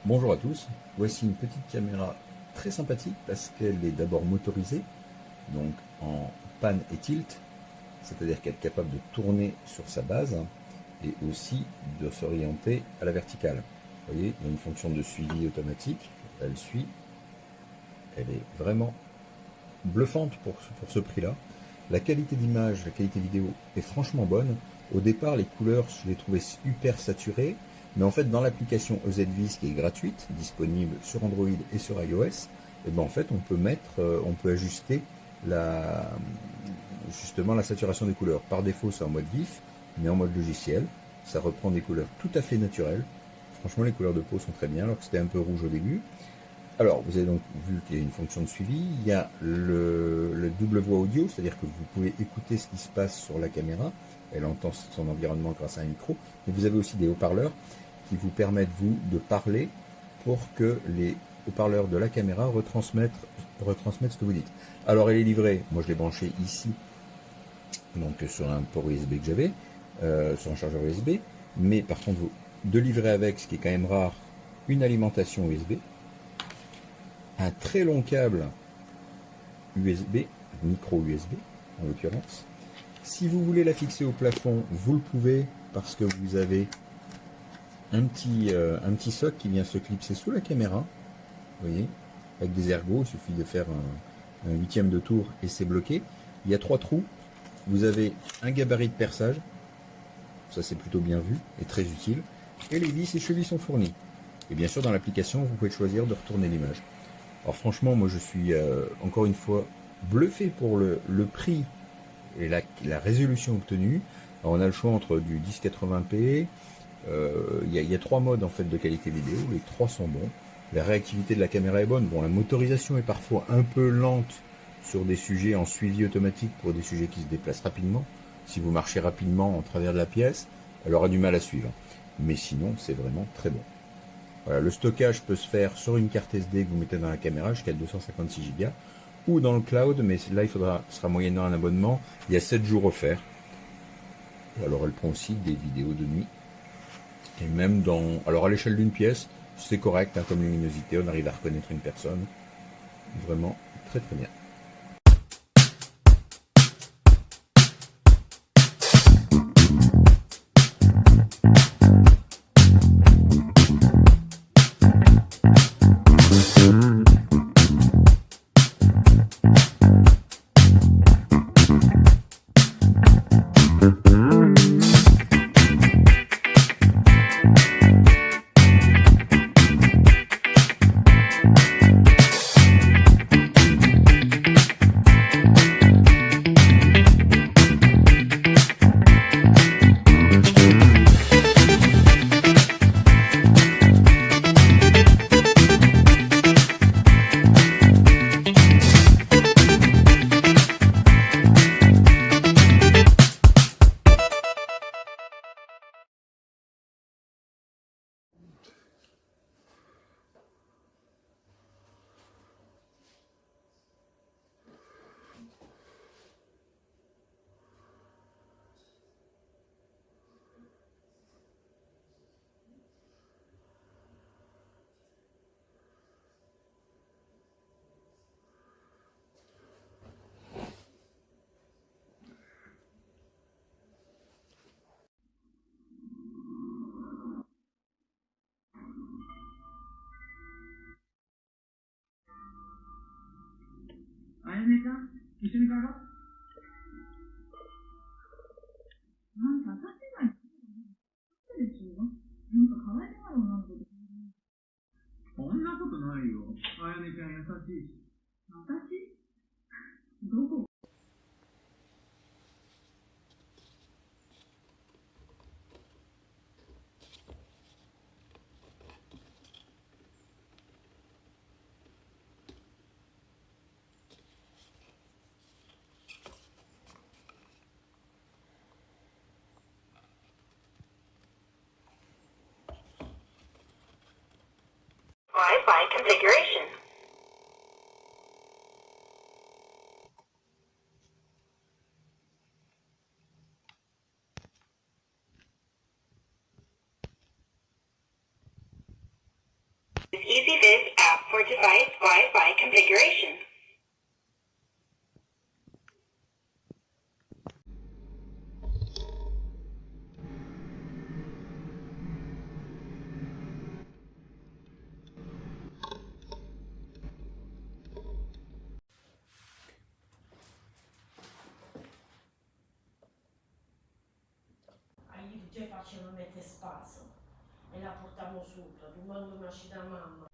Bonjour à tous, voici une petite caméra très sympathique parce qu'elle est d'abord motorisée, donc en pan et tilt, c'est-à-dire qu'elle est capable de tourner sur sa base et aussi de s'orienter à la verticale. Vous voyez, il y a une fonction de suivi automatique, elle suit, elle est vraiment bluffante pour ce prix-là. La qualité d'image, la qualité vidéo est franchement bonne. Au départ, les couleurs, je les trouvais hyper saturées, mais en fait, dans l'application EZVis qui est gratuite, disponible sur Android et sur iOS, et ben en fait, on peut ajuster justement la saturation des couleurs. Par défaut, c'est en mode vif, mais en mode logiciel, ça reprend des couleurs tout à fait naturelles. Franchement, les couleurs de peau sont très bien, alors que c'était un peu rouge au début. Alors, vous avez donc vu qu'il y a une fonction de suivi, il y a le double voix audio, c'est-à-dire que vous pouvez écouter ce qui se passe sur la caméra, elle entend son environnement grâce à un micro, mais vous avez aussi des haut-parleurs qui vous permettent, vous, de parler pour que les haut-parleurs de la caméra retransmettent ce que vous dites. Alors, elle est livrée, moi je l'ai branché ici, donc sur un port USB que j'avais, sur un chargeur USB, mais par contre, de livrer avec, ce qui est quand même rare, une alimentation USB, un très long câble USB, micro USB en l'occurrence. Si vous voulez la fixer au plafond, vous le pouvez parce que vous avez un petit socle qui vient se clipser sous la caméra, vous voyez, avec des ergots, il suffit de faire un huitième de tour et c'est bloqué. Il y a 3 trous, vous avez un gabarit de perçage, ça c'est plutôt bien vu et très utile, et les vis et chevilles sont fournies. Et bien sûr dans l'application vous pouvez choisir de retourner l'image. Alors franchement moi je suis encore une fois bluffé pour le prix et la résolution obtenue. Alors, on a le choix entre du 1080p, il y a 3 modes en fait de qualité vidéo, les 3 sont bons. La réactivité de la caméra est bonne. Bon, la motorisation est parfois un peu lente sur des sujets en suivi automatique pour des sujets qui se déplacent rapidement. Si vous marchez rapidement en travers de la pièce, elle aura du mal à suivre. Mais sinon, c'est vraiment très bon. Voilà, le stockage peut se faire sur une carte SD que vous mettez dans la caméra jusqu'à 256 Go ou dans le cloud, mais là, ce sera moyennant un abonnement. Il y a 7 jours offerts. Et alors, elle prend aussi des vidéos de nuit. Et même alors, à l'échelle d'une pièce, c'est correct, hein, comme luminosité, on arrive à reconnaître une personne. Vraiment, très très bien. Wi-Fi configuration. See this app for device Wi-Fi configuration. Aici ce facem? Mette spazio e la portiamo sopra, domando una sci da mamma.